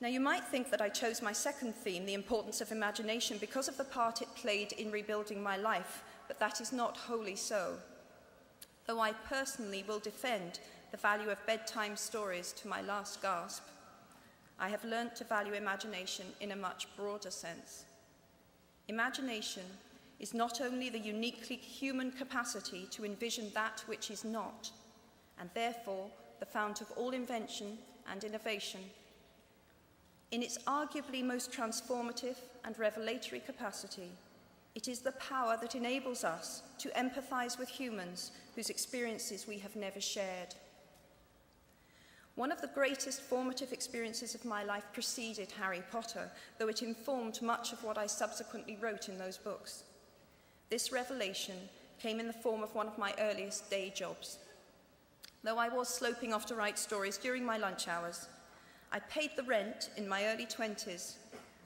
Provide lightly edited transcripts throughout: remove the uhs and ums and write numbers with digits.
Now, you might think that I chose my second theme, the importance of imagination, because of the part it played in rebuilding my life, but that is not wholly so. Though I personally will defend the value of bedtime stories to my last gasp, I have learnt to value imagination in a much broader sense. Imagination is not only the uniquely human capacity to envision that which is not, and therefore the fount of all invention and innovation. In its arguably most transformative and revelatory capacity, it is the power that enables us to empathize with humans whose experiences we have never shared. One of the greatest formative experiences of my life preceded Harry Potter, though it informed much of what I subsequently wrote in those books. This revelation came in the form of one of my earliest day jobs. Though I was sloping off to write stories during my lunch hours, I paid the rent in my early 20s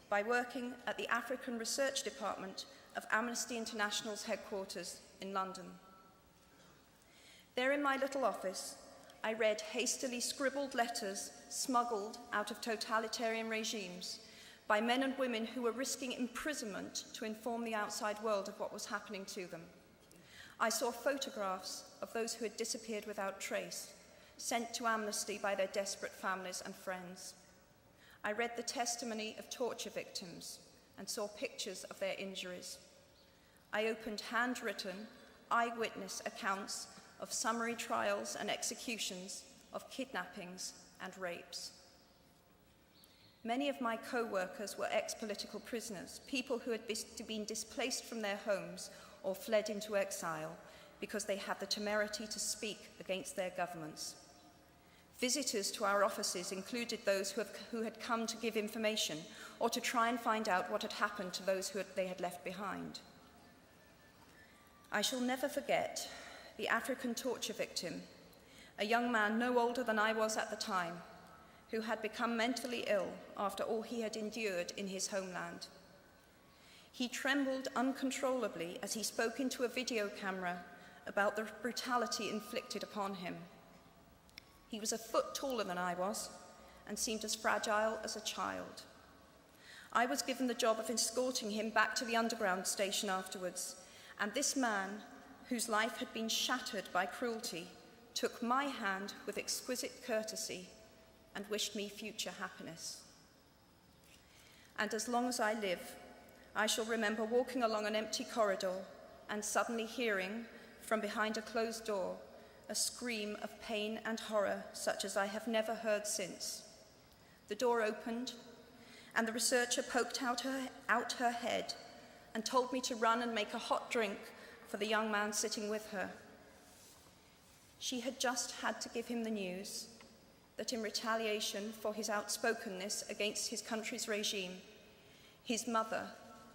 by working at the African Research Department of Amnesty International's headquarters in London. There in my little office, I read hastily scribbled letters smuggled out of totalitarian regimes by men and women who were risking imprisonment to inform the outside world of what was happening to them. I saw photographs of those who had disappeared without trace, sent to Amnesty by their desperate families and friends. I read the testimony of torture victims and saw pictures of their injuries. I opened handwritten, eyewitness accounts of summary trials and executions, of kidnappings and rapes. Many of my co-workers were ex-political prisoners, people who had been displaced from their homes or fled into exile because they had the temerity to speak against their governments. Visitors to our offices included those who had come to give information or to try and find out what had happened to those they had left behind. I shall never forget the African torture victim, a young man no older than I was at the time, who had become mentally ill after all he had endured in his homeland. He trembled uncontrollably as he spoke into a video camera about the brutality inflicted upon him. He was a foot taller than I was and seemed as fragile as a child. I was given the job of escorting him back to the underground station afterwards, and this man, whose life had been shattered by cruelty, took my hand with exquisite courtesy and wished me future happiness. And as long as I live, I shall remember walking along an empty corridor and suddenly hearing, from behind a closed door, a scream of pain and horror such as I have never heard since. The door opened, and the researcher poked out her head and told me to run and make a hot drink for the young man sitting with her. She had just had to give him the news that in retaliation for his outspokenness against his country's regime, his mother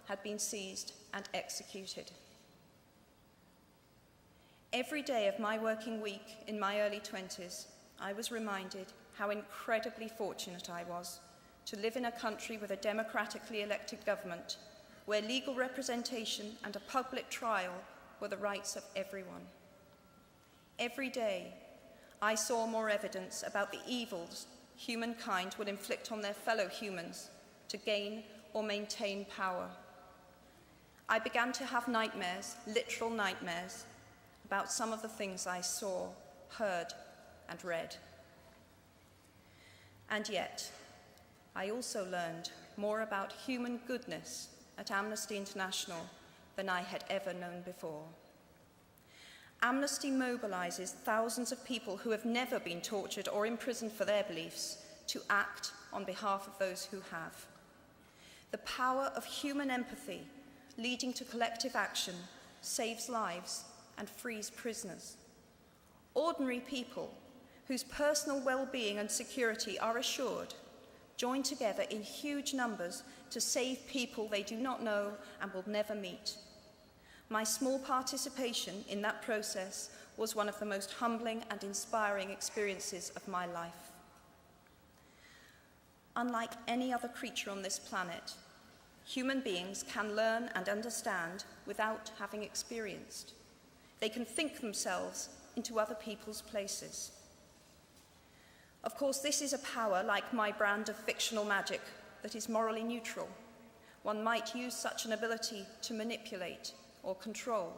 had been seized and executed. Every day of my working week in my early 20s, I was reminded how incredibly fortunate I was to live in a country with a democratically elected government, where legal representation and a public trial were the rights of everyone. Every day, I saw more evidence about the evils humankind would inflict on their fellow humans to gain or maintain power. I began to have nightmares, literal nightmares, about some of the things I saw, heard, and read. And yet, I also learned more about human goodness at Amnesty International than I had ever known before. Amnesty mobilizes thousands of people who have never been tortured or imprisoned for their beliefs to act on behalf of those who have. The power of human empathy leading to collective action saves lives and frees prisoners. Ordinary people whose personal well-being and security are assured join together in huge numbers to save people they do not know and will never meet. My small participation in that process was one of the most humbling and inspiring experiences of my life. Unlike any other creature on this planet, human beings can learn and understand without having experienced. They can think themselves into other people's places. Of course, this is a power, like my brand of fictional magic, that is morally neutral. One might use such an ability to manipulate or control,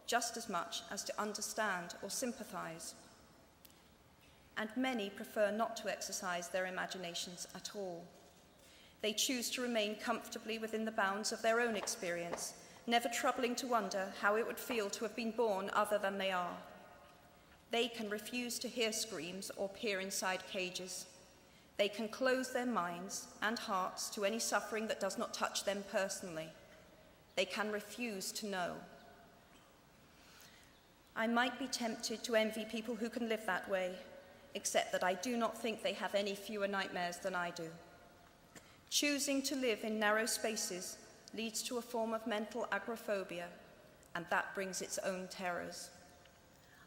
just as much as to understand or sympathize. And many prefer not to exercise their imaginations at all. They choose to remain comfortably within the bounds of their own experience, never troubling to wonder how it would feel to have been born other than they are. They can refuse to hear screams or peer inside cages. They can close their minds and hearts to any suffering that does not touch them personally. They can refuse to know. I might be tempted to envy people who can live that way, except that I do not think they have any fewer nightmares than I do. Choosing to live in narrow spaces leads to a form of mental agoraphobia, and that brings its own terrors.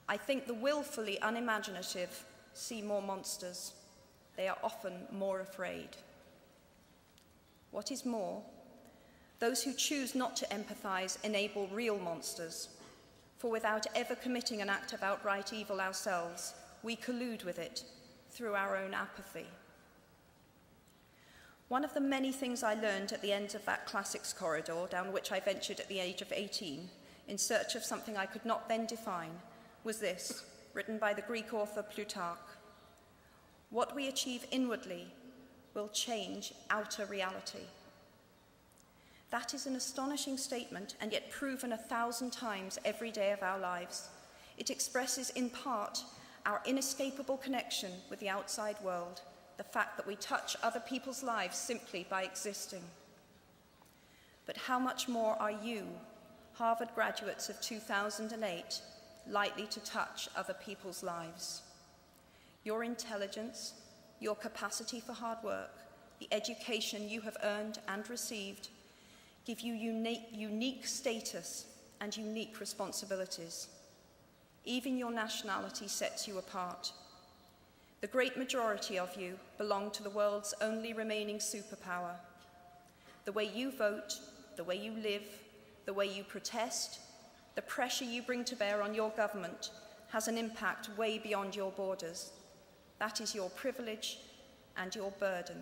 I think the willfully unimaginative see more monsters. They are often more afraid. What is more, those who choose not to empathize enable real monsters, for without ever committing an act of outright evil ourselves, we collude with it through our own apathy. One of the many things I learned at the end of that classics corridor down which I ventured at the age of 18 in search of something I could not then define was this, written by the Greek author Plutarch. What we achieve inwardly will change outer reality. That is an astonishing statement, and yet proven 1,000 times every day of our lives. It expresses in part our inescapable connection with the outside world, the fact that we touch other people's lives simply by existing. But how much more are you, Harvard graduates of 2008, likely to touch other people's lives? Your intelligence, your capacity for hard work, the education you have earned and received give you unique status and unique responsibilities. Even your nationality sets you apart. The great majority of you belong to the world's only remaining superpower. The way you vote, the way you live, the way you protest, the pressure you bring to bear on your government has an impact way beyond your borders. That is your privilege and your burden.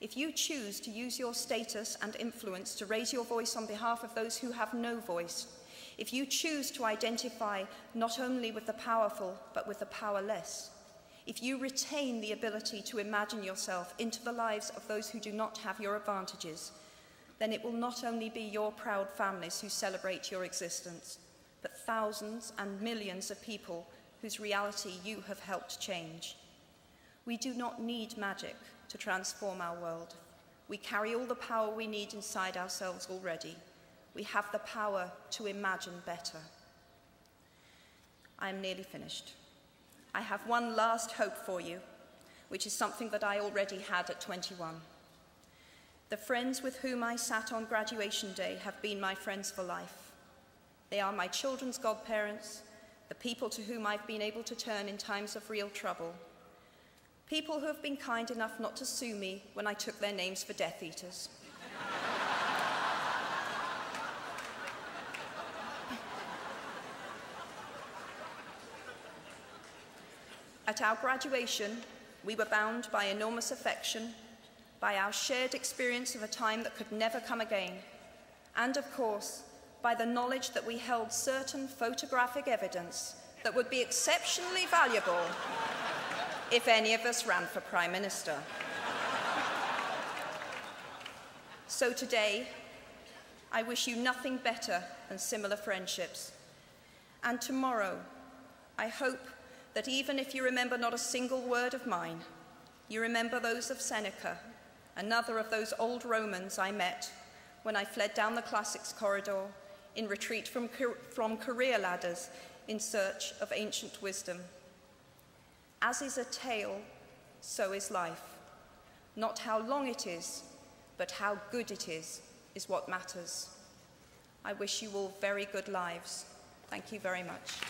If you choose to use your status and influence to raise your voice on behalf of those who have no voice, if you choose to identify not only with the powerful but with the powerless, if you retain the ability to imagine yourself into the lives of those who do not have your advantages, then it will not only be your proud families who celebrate your existence, but thousands and millions of people whose reality you have helped change. We do not need magic to transform our world. We carry all the power we need inside ourselves already. We have the power to imagine better. I am nearly finished. I have one last hope for you, which is something that I already had at 21. The friends with whom I sat on graduation day have been my friends for life. They are my children's godparents, the people to whom I've been able to turn in times of real trouble, people who have been kind enough not to sue me when I took their names for Death Eaters. At our graduation, we were bound by enormous affection, by our shared experience of a time that could never come again, and of course, by the knowledge that we held certain photographic evidence that would be exceptionally valuable if any of us ran for Prime Minister. So today, I wish you nothing better than similar friendships. And tomorrow, I hope that even if you remember not a single word of mine, you remember those of Seneca, another of those old Romans I met when I fled down the classics corridor in retreat from career ladders in search of ancient wisdom. As is a tale, so is life. Not how long it is, but how good it is what matters. I wish you all very good lives. Thank you very much.